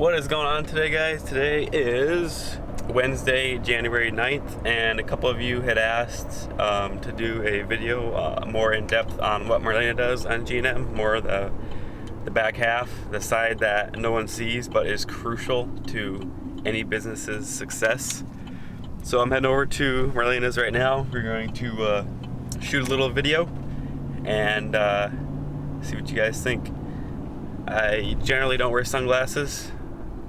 What is going on today, guys? Today is Wednesday, January 9th, and a couple of you had asked to do a video more in depth on what Marlena does on G&M, more of the back half, the side that no one sees but is crucial to any business's success. So I'm heading over to Marlena's right now. We're going to shoot a little video and see what you guys think. I generally don't wear sunglasses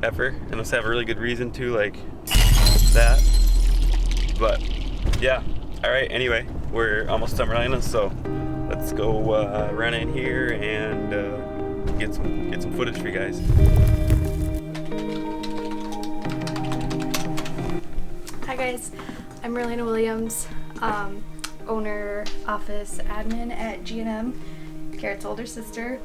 ever, unless I have a really good reason to, like that. But yeah, alright, anyway, we're almost done running, so let's go run in here and get some footage for you guys. Hi guys, I'm Marlena Williams, owner, office admin at G&M, Garrett's older sister.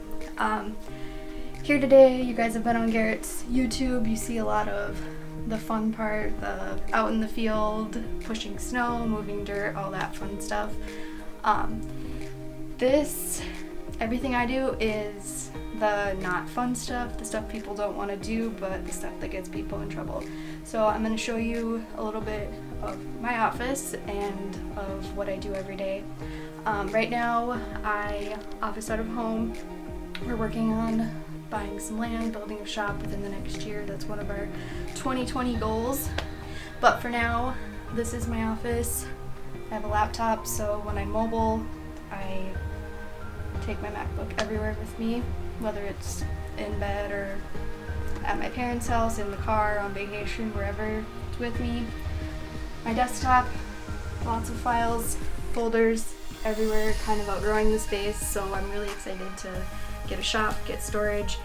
Here today, you guys have been on Garrett's YouTube. You see a lot of the fun part, the out in the field, pushing snow, moving dirt, all that fun stuff. Everything I do is the not fun stuff, the stuff people don't want to do, but the stuff that gets people in trouble. So I'm going to show you a little bit of my office and of what I do every day. Right now, I office out of home. We're working on buying some land, building a shop within the next year. That's one of our 2020 goals. But for now, this is my office. I have a laptop, so when I'm mobile, I take my MacBook everywhere with me, whether it's in bed or at my parents' house, in the car, on vacation, wherever it's with me. My desktop, lots of files, folders everywhere, kind of outgrowing the space, so I'm really excited to get a shop, get storage.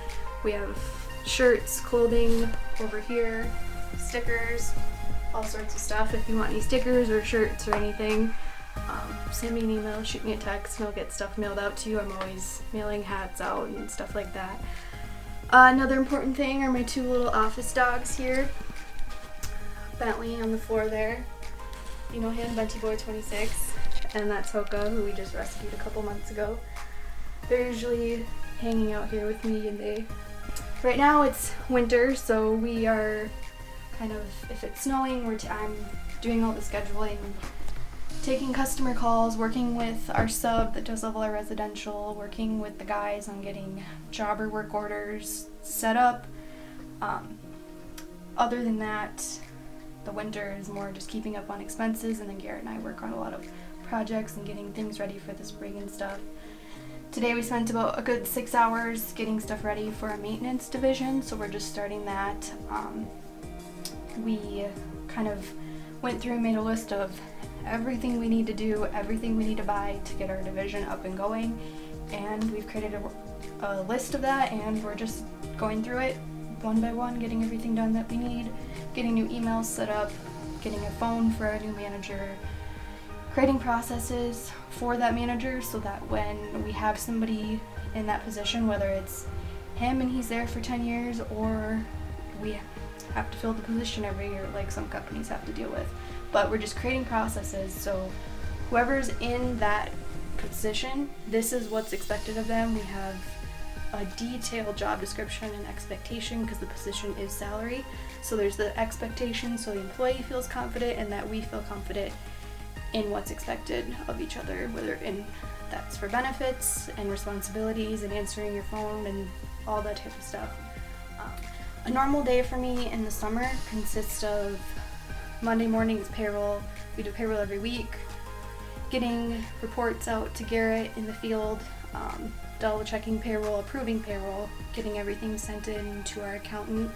We have shirts, clothing over here, stickers, all sorts of stuff. If you want any stickers or shirts or anything, send me an email, shoot me a text, and I'll get stuff mailed out to you. I'm always mailing hats out and stuff like that. Another important thing are my two little office dogs here. Bentley on the floor there. You know him, Benty Boy 26. And that's Hoka, who we just rescued a couple months ago. They're usually hanging out here with me, right now it's winter, so we are kind of, if it's snowing, I'm doing all the scheduling, taking customer calls, working with our sub that does all our residential, working with the guys on getting job or work orders set up. Other than that, the winter is more just keeping up on expenses, and then Garrett and I work on a lot of projects and getting things ready for the spring and stuff. Today we spent about a good 6 hours getting stuff ready for a maintenance division, so we're just starting that. We kind of went through and made a list of everything we need to do, everything we need to buy to get our division up and going, and we've created a list of that, and we're just going through it one by one, getting everything done that we need, getting new emails set up, getting a phone for our new manager, creating processes for that manager so that when we have somebody in that position, whether it's him and he's there for 10 years or we have to fill the position every year like some companies have to deal with. But we're just creating processes so whoever's in that position, this is what's expected of them. We have a detailed job description and expectation because the position is salary. So there's the expectation so the employee feels confident and that we feel confident in what's expected of each other, that's for benefits and responsibilities and answering your phone and all that type of stuff. A normal day for me in the summer consists of Monday morning is payroll. We do payroll every week, getting reports out to Garrett in the field, double checking payroll, approving payroll, getting everything sent in to our accountant.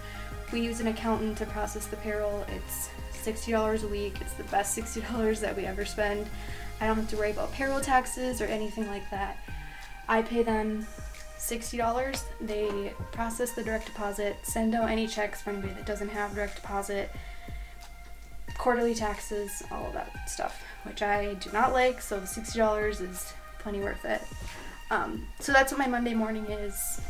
We use an accountant to process the payroll. It's $60 a week. It's the best $60 that we ever spend. I don't have to worry about payroll taxes or anything like that. I pay them $60. They process the direct deposit, send out any checks for anybody that doesn't have direct deposit, quarterly taxes, all of that stuff, which I do not like, so the $60 is plenty worth it. So that's what my Monday morning is.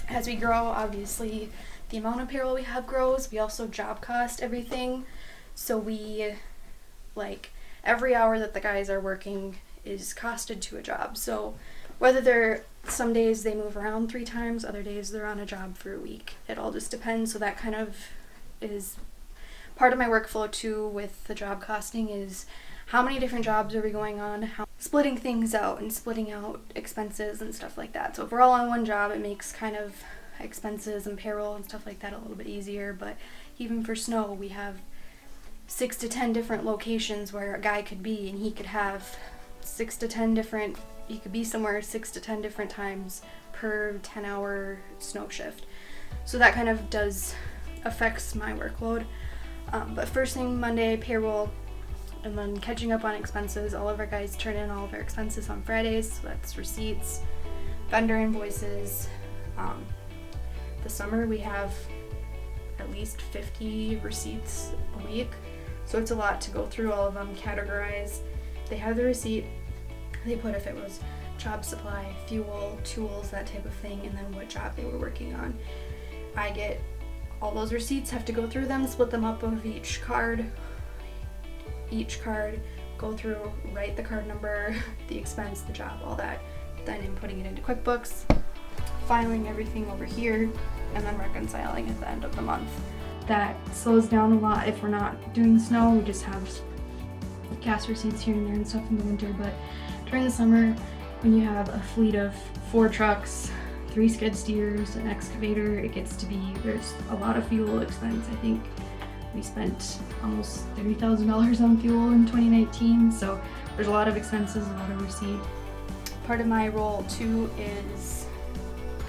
As we grow, obviously, the amount of payroll we have grows. We also job cost everything. So every hour that the guys are working is costed to a job. So whether they're Some days they move around 3 times, other days they're on a job for a week. It all just depends. So that kind of is part of my workflow too with the job costing, is how many different jobs are we going on, splitting things out and splitting out expenses and stuff like that. So if we're all on one job, it makes kind of expenses and payroll and stuff like that a little bit easier. But even for snow, we have 6 to 10 different locations where a guy could be, and he could have 6 to 10 different, he could be somewhere 6 to 10 different times per 10-hour snow shift. So that kind of affects my workload. But first thing Monday, payroll, and then catching up on expenses. All of our guys turn in all of our expenses on Fridays, so that's receipts, vendor invoices. The summer we have at least 50 receipts a week, so it's a lot to go through all of them, categorize. They have the receipt, they put if it was job supply, fuel, tools, that type of thing, and then what job they were working on. I get all those receipts, have to go through them, split them up of each card, go through, write the card number, the expense, the job, all that, then inputting it into QuickBooks, filing everything over here, and then reconciling at the end of the month. That slows down a lot if we're not doing snow. We just have gas receipts here and there and stuff in the winter, but during the summer, when you have a fleet of 4 trucks, 3 skid steers, an excavator, it gets to be, there's a lot of fuel expense. I think we spent almost $30,000 on fuel in 2019, so there's a lot of expenses, a lot of receipt. Part of my role too is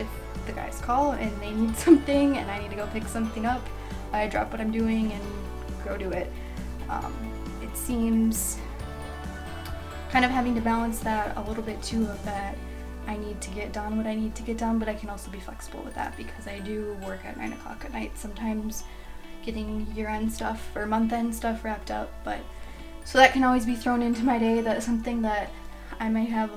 if the guys call and they need something and I need to go pick something up, I drop what I'm doing and go do it. It seems kind of having to balance that a little bit too, of that I need to get done what I need to get done, but I can also be flexible with that because I do work at 9 o'clock at night sometimes, getting year-end stuff or month-end stuff wrapped up. But so that can always be thrown into my day. That's something that I might have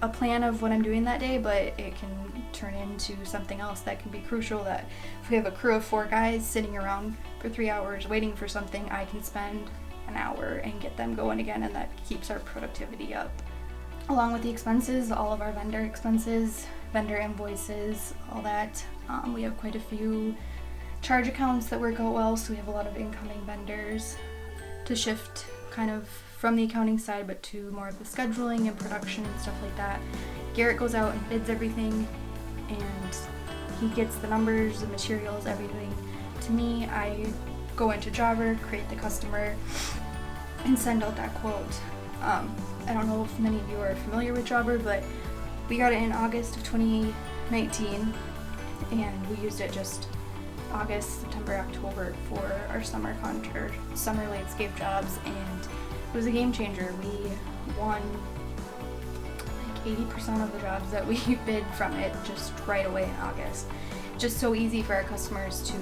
a plan of what I'm doing that day, but it can turn into something else that can be crucial. That if we have a crew of 4 guys sitting around for 3 hours waiting for something, I can spend an hour and get them going again, and that keeps our productivity up. Along with the expenses, all of our vendor expenses, vendor invoices, all that. We have quite a few charge accounts that work out well, so we have a lot of incoming vendors to shift kind of from the accounting side, but to more of the scheduling and production and stuff like that. Garrett goes out and bids everything, and he gets the numbers, the materials, everything to me. I go into Jobber, create the customer, and send out that quote. I don't know if many of you are familiar with Jobber, but we got it in August of 2019, and we used it just August, September, October for our summer landscape jobs, and it was a game changer. We won like 80% of the jobs that we bid from it just right away in August. Just so easy for our customers to.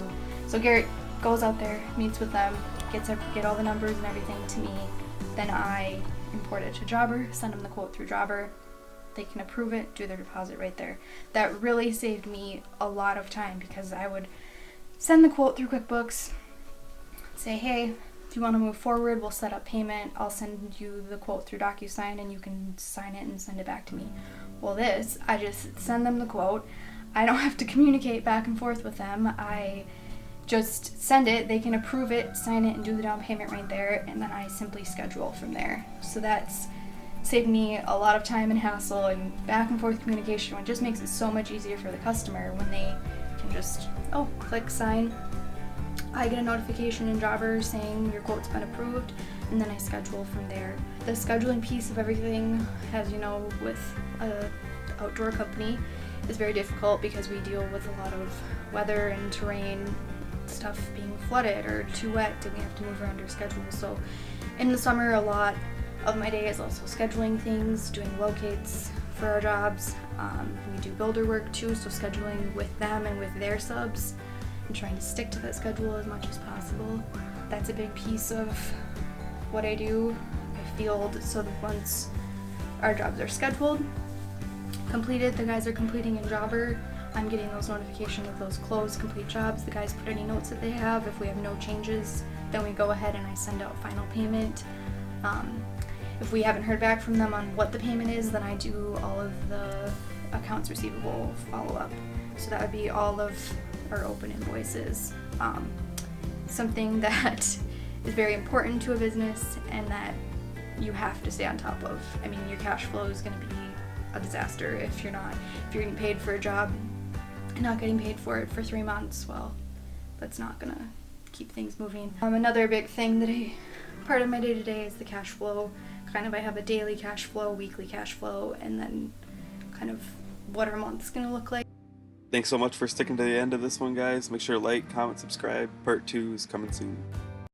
So Garrett goes out there, meets with them, get all the numbers and everything to me. Then I import it to Jobber, send them the quote through Jobber. They can approve it, do their deposit right there. That really saved me a lot of time because I would send the quote through QuickBooks, say, hey, if you want to move forward, we'll set up payment. I'll send you the quote through DocuSign and you can sign it and send it back to me. Well, I just send them the quote. I don't have to communicate back and forth with them. I just send it, they can approve it, sign it, and do the down payment right there, and then I simply schedule from there. So that's saved me a lot of time and hassle and back and forth communication, which just makes it so much easier for the customer when they can just, click sign. I get a notification in Jobber saying your quote's been approved, and then I schedule from there. The scheduling piece of everything, as you know, with an outdoor company, is very difficult because we deal with a lot of weather and terrain, stuff being flooded or too wet, and we have to move around our schedule. So in the summer, a lot of my day is also scheduling things, doing locates for our jobs. We do builder work too, so scheduling with them and with their subs and trying to stick to that schedule as much as possible. That's a big piece of what I do. I field, so that once our jobs are scheduled, completed, the guys are completing in Jobber, I'm getting those notifications of those closed, complete jobs. The guys put any notes that they have. If we have no changes, then we go ahead and I send out final payment. If we haven't heard back from them on what the payment is, then I do all of the accounts receivable follow-up. So that would be all of our open invoices. Something that is very important to a business and that you have to stay on top of. I mean, your cash flow is going to be a disaster if you're getting paid for a job and not getting paid for it for 3 months. Well, that's not going to keep things moving. Another big thing that part of my day-to-day is the cash flow. I have a daily cash flow, weekly cash flow, and then kind of what our month's going to look like. Thanks so much for sticking to the end of this one, guys. Make sure to like, comment, subscribe. Part 2 is coming soon.